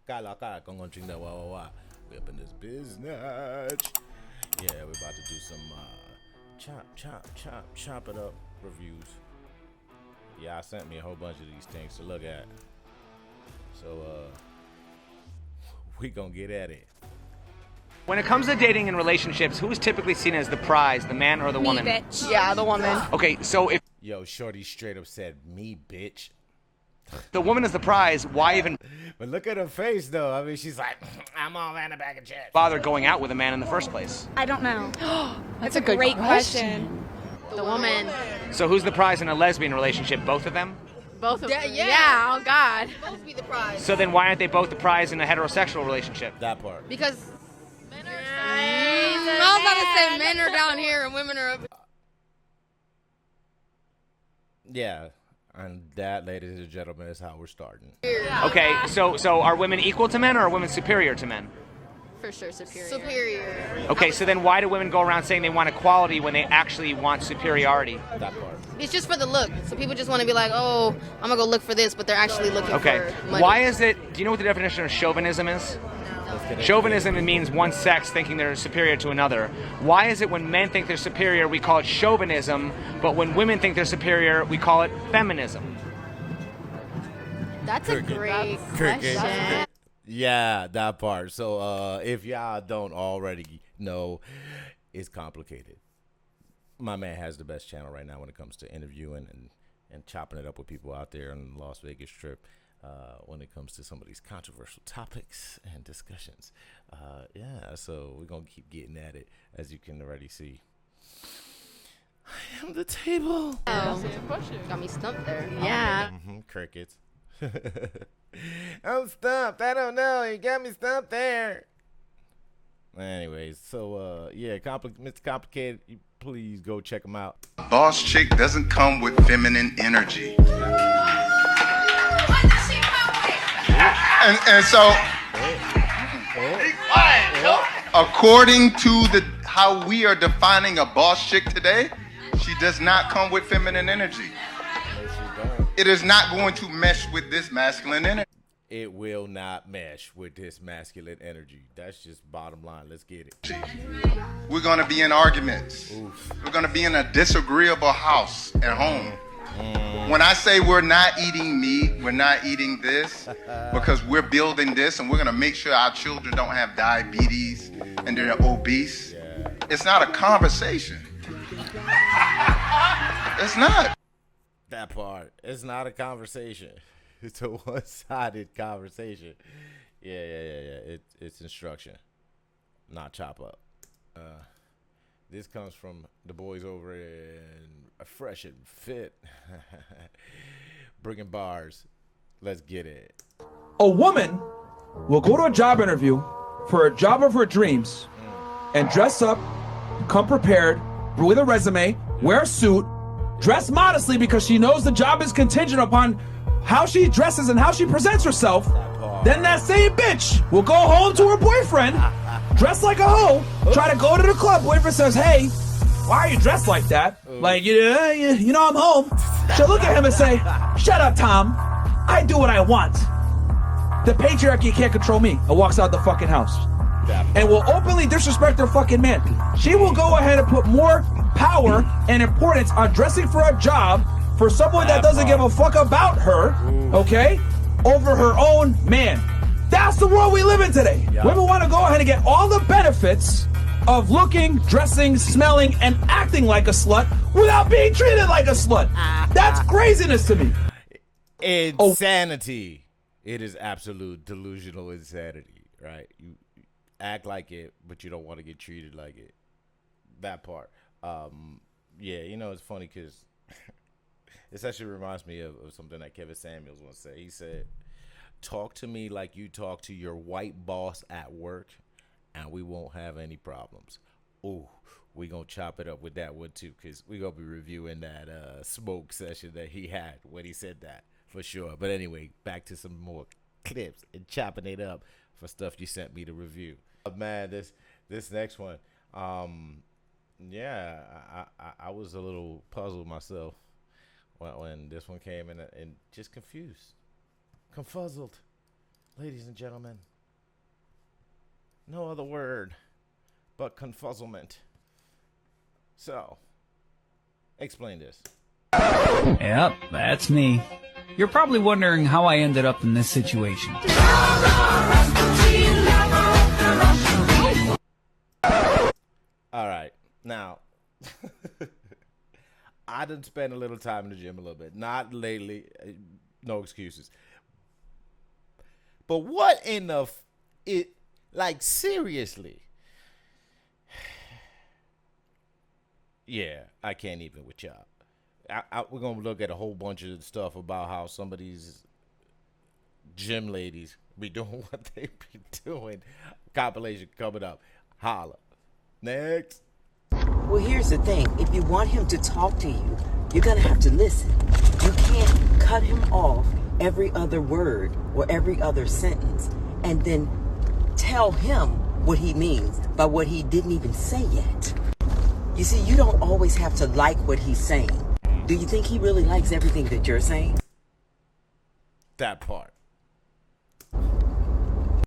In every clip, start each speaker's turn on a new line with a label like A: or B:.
A: Kala con chinga wa. We up in this business. Yeah, we're about to do some chop it up reviews. Yeah, I sent me a whole bunch of these things to look at. So we gonna get at it.
B: When it comes to dating and relationships, who is typically seen as the prize, the man or the woman?
C: Me, bitch. Yeah, the woman.
B: Okay, so if
A: Yo, shorty straight up said, me, bitch.
B: the woman is the prize, why even
A: But look at her face, though. I mean, she's like, I'm all in a bag of chips.
B: bother going out with a man in the first place?
C: I don't know.
D: That's a great question.
C: The woman.
B: So who's the prize in a lesbian relationship? Both of them?
C: Both of them. Yeah, oh God.
D: Both be the prize.
B: So then why aren't they both the prize in a heterosexual relationship?
A: That part.
D: Because I was about to say men are down here and women are up.
A: Yeah. And that, ladies and gentlemen, is how we're starting.
B: Okay, so are women equal to men or are women superior to men?
C: For sure, superior.
D: Superior.
B: Okay, so then why do women go around saying they want equality when they actually want superiority?
A: That part.
D: It's just for the look. So people just want to be like, oh, I'm going to go look for this, but they're actually looking
B: Okay,
D: for money.
B: why is it, do you know what the definition of chauvinism is? Chauvinism means one sex thinking they're superior to another. Why is it when men think they're superior, we call it chauvinism, but when women think they're superior, we call it feminism?
C: That's a great question.
A: Yeah, that part. So if y'all don't already know, it's complicated. My man has the best channel right now when it comes to interviewing and chopping it up with people out there on the Las Vegas trip. When it comes to some of these controversial topics and discussions. Yeah, so we're going to keep getting at it, as you can already see. I am the table.
D: Oh, got me stumped there.
C: Yeah.
A: Crickets. I'm stumped. I don't know. You got me stumped there. Anyways, so, yeah, Mr. Complicated, please go check him out.
E: Boss chick doesn't come with feminine energy. And so, according to how we are defining a boss chick today, she does not come with feminine energy. It is not going to mesh with this masculine energy.
A: It will not mesh with this masculine energy. That's just bottom line. Let's get it.
E: We're going to be in arguments.
A: Oof.
E: We're going to be in a disagreeable house at home. When I say we're not eating meat, we're not eating this, because we're building this and we're going to make sure our children don't have diabetes and they're obese.
A: Yeah.
E: It's not a conversation. It's not.
A: That part. It's not a conversation. It's a one-sided conversation. Yeah. It's instruction, not chop up. This comes from the boys over in Fresh and Fit. Bringing bars. Let's get it.
F: A woman will go to a job interview for a job of her dreams and dress up, come prepared, with a resume, wear a suit, dress modestly because she knows the job is contingent upon how she dresses and how she presents herself. Then that same bitch will go home to her boyfriend, dress like a hoe, try to go to the club. Boyfriend says, hey, why are you dressed like that? Like, you know I'm home. She'll look at him and say, shut up, Tom. I do what I want. The patriarchy can't control me. And walks out the fucking house. And will openly disrespect her fucking man. She will go ahead and put more power and importance on dressing for a job for someone that doesn't give a fuck about her, okay, over her own man. That's the world we live in today. Women want to go ahead and get all the benefits of looking, dressing, smelling, and acting like a slut without being treated like a slut. That's craziness to me.
A: Insanity. It is absolute delusional insanity, right? You act like it, but you don't want to get treated like it. That part. Yeah, it's funny because this actually reminds me of something that Kevin Samuels once said. He said, talk to me like you talk to your white boss at work, and we won't have any problems. Ooh, we gonna chop it up with that one too, because we gonna be reviewing that smoke session that he had when he said that, for sure. But anyway, back to some more clips and chopping it up for stuff you sent me to review. Man, this next one, yeah, I was a little puzzled myself when this one came in and just confused, confuzzled. ladies and gentlemen, no other word but confuzzlement. So, explain this.
G: Yep, that's me. You're probably wondering how I ended up in this situation.
A: All right, now, I done spend a little time in the gym a little bit. Not lately, no excuses. But what in the like, seriously? Yeah, I can't even with y'all. We're going to look at a whole bunch of stuff about how some of these gym ladies be doing what they be doing. Compilation coming up. Holla. Next.
H: Well, here's the thing. If you want him to talk to you, you're going to have to listen. You can't cut him off every other word or every other sentence and then tell him what he means by what he didn't even say yet. You see, you don't always have to like what he's saying. Do you think he really likes everything that you're saying?
A: That part.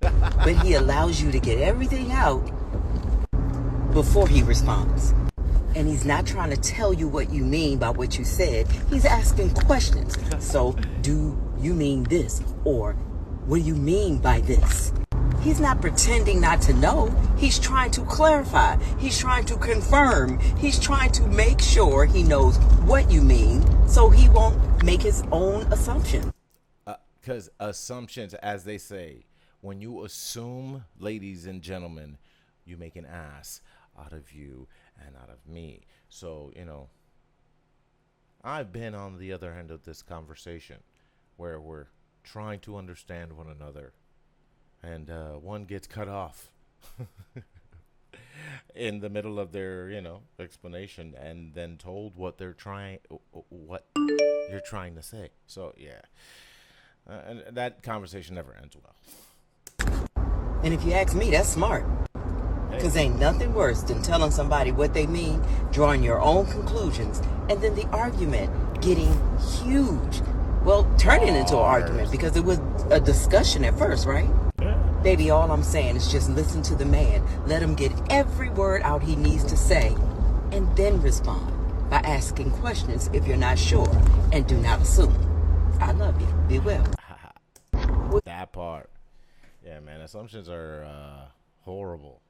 H: But he allows you to get everything out before he responds. And he's not trying to tell you what you mean by what you said. He's asking questions. So, do you mean this? Or, what do you mean by this? He's not pretending not to know. He's trying to clarify. He's trying to confirm. He's trying to make sure he knows what you mean so he won't make his own assumption.
A: Because assumptions, as they say, when you assume, ladies and gentlemen, you make an ass out of you and out of me. So, you know, I've been on the other end of this conversation where we're trying to understand one another. And one gets cut off in the middle of their, you know, explanation, and then told what you're trying to say. So yeah, and that conversation never ends well.
H: And if you ask me, that's smart. Because ain't nothing worse than telling somebody what they mean, drawing your own conclusions, and then the argument getting huge. Well, turning into an argument because it was a discussion at first, right? Baby, all I'm saying is just listen to the man. Let him get every word out he needs to say, and then respond by asking questions if you're not sure, and do not assume. I love you. Be well.
A: That part. Yeah, man, assumptions are horrible.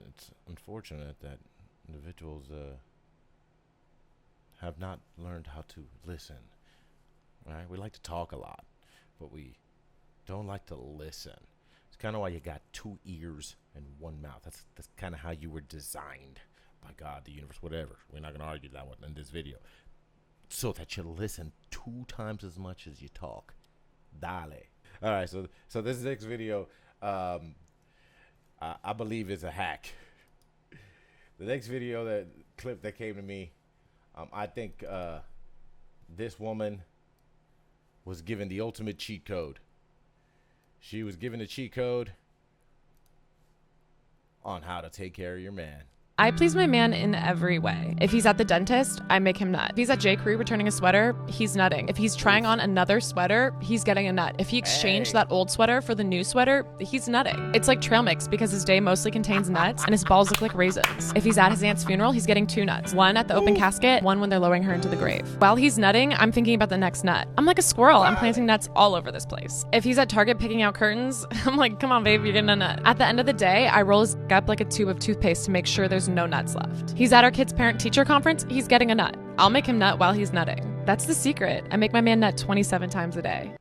A: It's unfortunate that individuals have not learned how to listen. Right? We like to talk a lot, but we don't like to listen. It's kind of why you got two ears and one mouth. That's kind of how you were designed by God, the universe, whatever. We're not going to argue that one in this video. So that you listen 2 times as much as you talk. Dale. All right, so this next video, I believe is a hack. The next video, clip that came to me, I think this woman was given the ultimate cheat code. She was given a cheat code on how to take care of your man.
I: I please my man in every way. If he's at the dentist, I make him nut. If he's at J. Crew returning a sweater, he's nutting. If he's trying on another sweater, he's getting a nut. If he exchanged that old sweater for the new sweater, he's nutting. It's like trail mix because his day mostly contains nuts and his balls look like raisins. If he's at his aunt's funeral, he's getting 2 nuts. One at the open casket, one when they're lowering her into the grave. While he's nutting, I'm thinking about the next nut. I'm like a squirrel. I'm planting nuts all over this place. If he's at Target picking out curtains, I'm like, come on, babe, you're getting a nut. At the end of the day, I roll his up like a tube of toothpaste to make sure there's no nuts left. He's at our kid's parent-teacher conference, he's getting a nut. I'll make him nut while he's nutting. That's the secret. I make my man nut 27 times a day.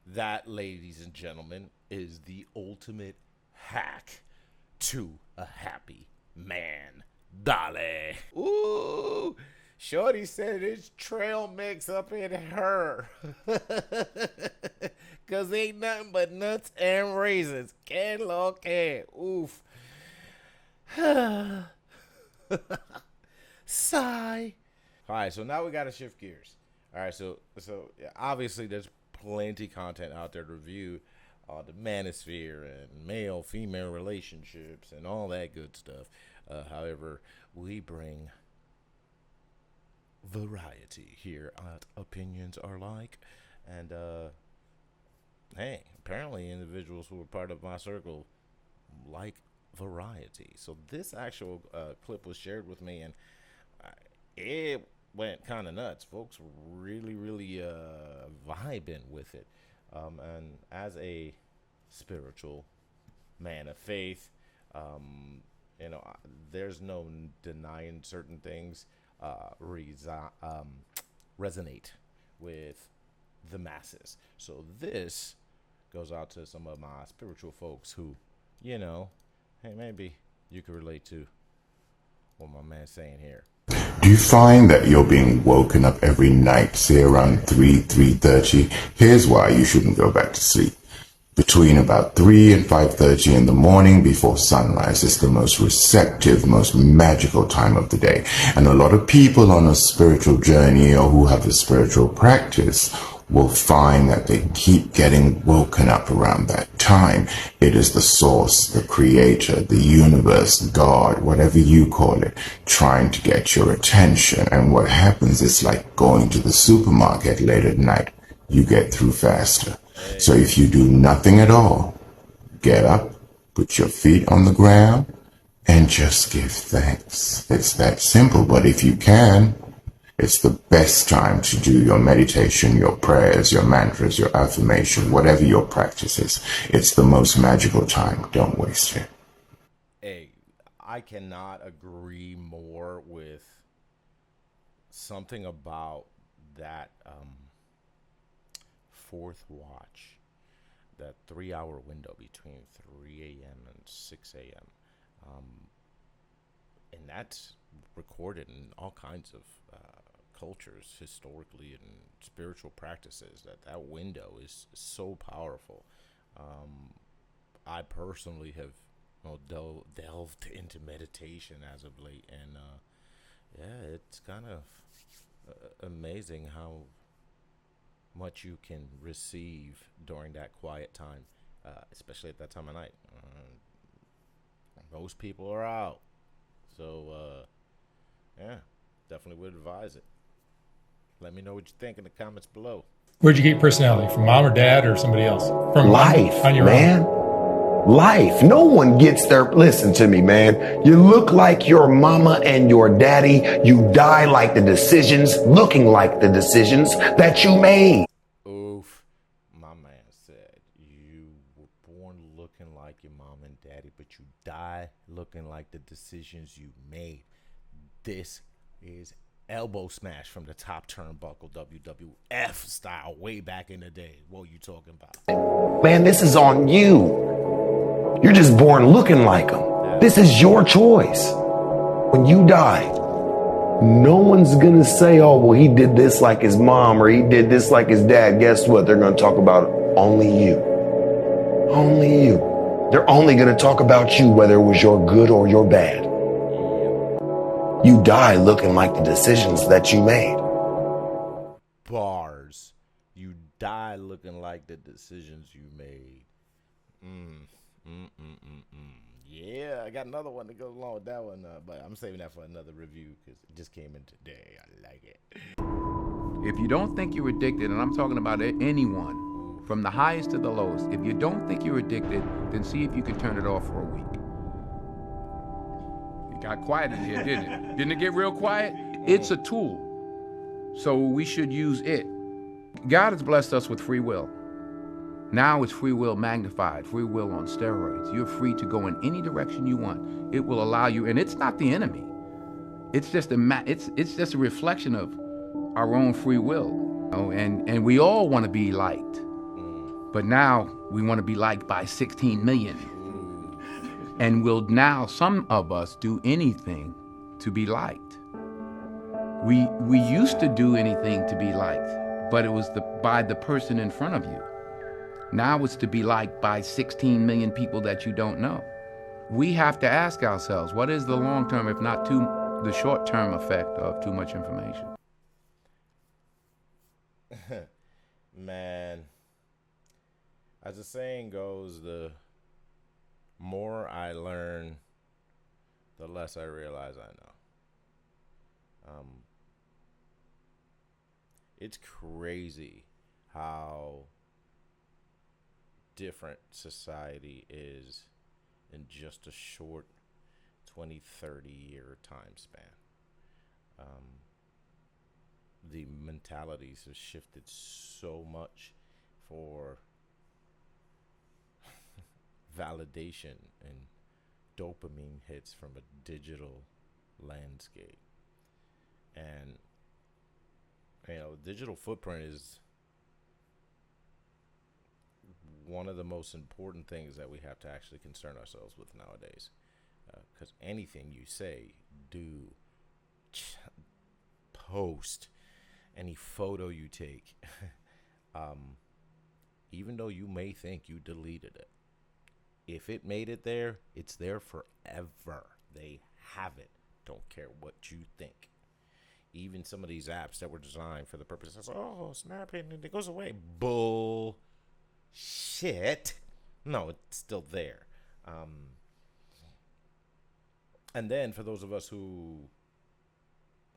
A: That, ladies and gentlemen, is the ultimate hack to a happy man. Dale. Ooh, Shorty said it's trail mix up in her. Cause ain't nothing but nuts and raisins. Can lo can. Oof. Sigh. All right, so now we got to shift gears. All right, so yeah, obviously there's plenty content out there to review on the manosphere and male-female relationships and all that good stuff. However, we bring variety here at Opinions Are Like, and hey, apparently individuals who were part of my circle like variety. So this actual clip was shared with me, and it went kind of nuts. Folks really, really vibing with it. And as a spiritual man of faith, you know, there's no denying certain things resonate with the masses. So this goes out to some of my spiritual folks who, you know, hey, maybe you could relate to what my man's saying here.
J: Do you find that you're being woken up every night, say around 3:30? Here's why you shouldn't go back to sleep. Between about 3 and 5:30 in the morning before sunrise is the most receptive, most magical time of the day. And a lot of people on a spiritual journey or who have a spiritual practice will find that they keep getting woken up around that time. It is the source, the creator, the universe, God, whatever you call it, trying to get your attention. And what happens is like going to the supermarket late at night. You get through faster. So if you do nothing at all, get up, put your feet on the ground, and just give thanks. It's that simple, but if you can, it's the best time to do your meditation, your prayers, your mantras, your affirmation, whatever your practice is. It's the most magical time. Don't waste it.
A: Hey, I cannot agree more with something about that fourth watch, that 3-hour window between 3 a.m. and 6 a.m. And that's recorded in all kinds of cultures, historically and spiritual practices. That window is so powerful. I personally have delved into meditation as of late, and yeah, it's kind of amazing how much you can receive during that quiet time, especially at that time of night. Most people are out, so yeah, definitely would advise it. Let me know what you think in the comments below.
K: Where'd you get your personality? From mom or dad or somebody else? From
L: life,
K: on your
L: man.
K: Own?
L: Life. No one gets there. Listen to me, man. You look like your mama and your daddy. You die like the decisions, looking like the decisions that you made.
A: Oof. My man said you were born looking like your mom and daddy, but you die looking like the decisions you made. This is elbow smash from the top turnbuckle, WTF style, way back in the day. What are you talking about?
L: Man, this is on you. You're just born looking like them. This is your choice. When you die, no one's going to say, oh, well, he did this like his mom or he did this like his dad. Guess what? They're going to talk about only you. Only you. They're only going to talk about you, whether it was your good or your bad. You die looking like the decisions that you made.
A: Bars. You die looking like the decisions you made. Yeah, I got another one that goes along with that one, but I'm saving that for another review because it just came in today. I like it.
M: If you don't think you're addicted, and I'm talking about anyone, from the highest to the lowest, if you don't think you're addicted, then see if you can turn it off for a week. Got quiet in here, didn't it? Didn't it get real quiet? It's a tool, so we should use it. God has blessed us with free will. Now it's free will magnified, free will on steroids. You're free to go in any direction you want. It will allow you, and it's not the enemy. It's just it's just a reflection of our own free will. You know? And we all want to be liked, but now we want to be liked by 16 million. And will now some of us do anything to be liked. We used to do anything to be liked, but it was by the person in front of you. Now it's to be liked by 16 million people that you don't know. We have to ask ourselves, what is the long-term, if not the short-term effect of too much information?
A: Man, as the saying goes, the more I learn, the less I realize I know. It's crazy how different society is in just a short 20, 30-year time span. The mentalities have shifted so much for validation and dopamine hits from a digital landscape. And, digital footprint is one of the most important things that we have to actually concern ourselves with nowadays. Because anything you say, do, post, any photo you take, even though you may think you deleted it, if it made it there, it's there forever. They have it. Don't care what you think. Even some of these apps that were designed for the purpose of, snap it and it goes away. Bull shit. No, it's still there. And then for those of us who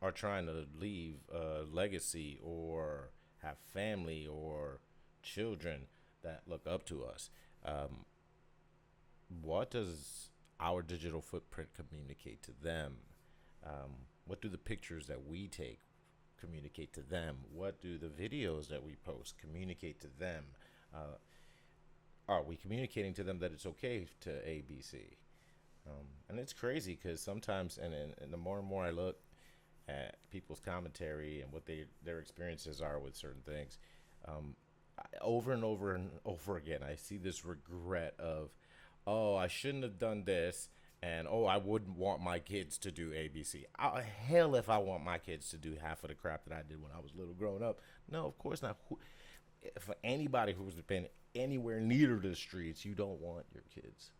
A: are trying to leave a legacy or have family or children that look up to us, what does our digital footprint communicate to them? What do the pictures that we take communicate to them? What do the videos that we post communicate to them? Are we communicating to them that it's okay to ABC? And it's crazy because sometimes, and the more and more I look at people's commentary and what their experiences are with certain things, over and over and over again, I see this regret of, I shouldn't have done this, and I wouldn't want my kids to do ABC. Hell, if I want my kids to do half of the crap that I did when I was little growing up. No, of course not. For anybody who's been anywhere near the streets, you don't want your kids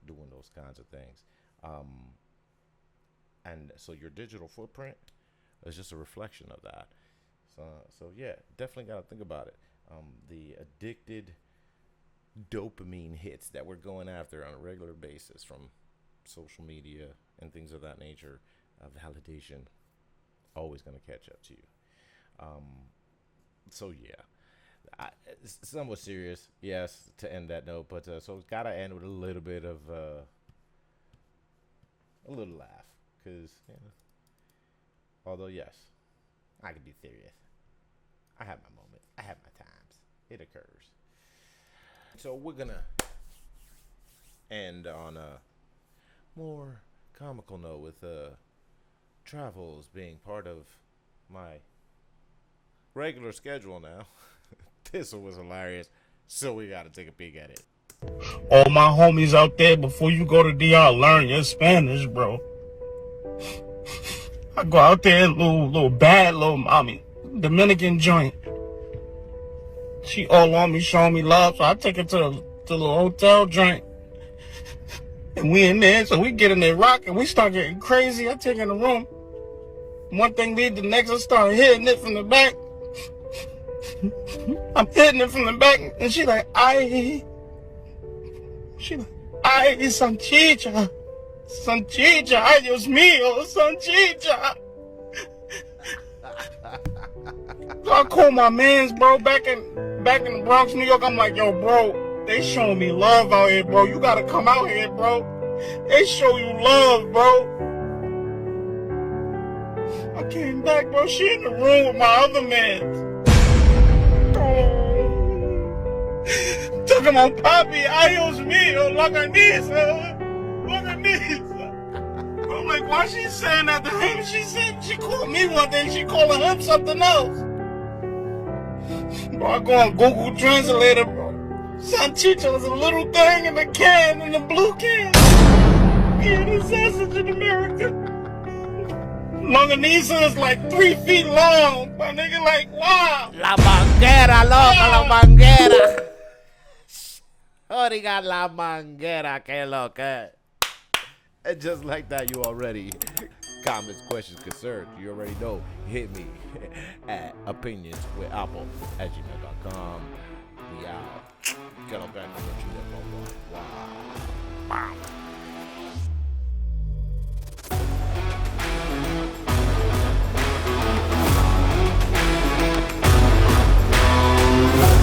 A: doing those kinds of things. And so your digital footprint is just a reflection of that. So yeah, definitely got to think about it. The addicted dopamine hits that we're going after on a regular basis from social media and things of that nature, validation, always going to catch up to you. So yeah, it's somewhat serious, yes, to end that note, but so it's got to end with a little bit of a little laugh, because although yes, I can be serious, I have my moments, I have my times, it occurs. So we're gonna end on a more comical note with travels being part of my regular schedule now. This one was hilarious, so we gotta take a peek at it.
N: All my homies out there, before you go to DR, learn your Spanish, bro. I go out there, little bad little mommy, Dominican joint. She all on me, showing me love, so I take her to the little hotel joint. And we in there, so we get in there rocking, we start getting crazy. I take her in the room. One thing lead to the next, I start hitting it from the back. I'm hitting it from the back, and she like, ay, Sanchicha, ay, Dios mío, Sanchicha. So I call my mans, bro, back in the Bronx, New York. I'm like, yo, bro, they showing me love out here, bro. You gotta come out here, bro. They show you love, bro. I came back, bro. She in the room with my other mans. Talking about papi, ay, Dios mío, laganiza. I'm like, why she saying that to him? She called me one thing, she calling him something else. Bro, I go on Google Translator, bro. Sanchicha was a little thing in the can, in the blue can. Yeah, the sausage in America. Longaniza is like 3 feet long. My nigga like, wow.
A: La manguera, loca, la manguera. Got la manguera, que loca. And just like that, you already, comments, questions, concerns, you already know, hit me at opinionswithapo@gmail.com.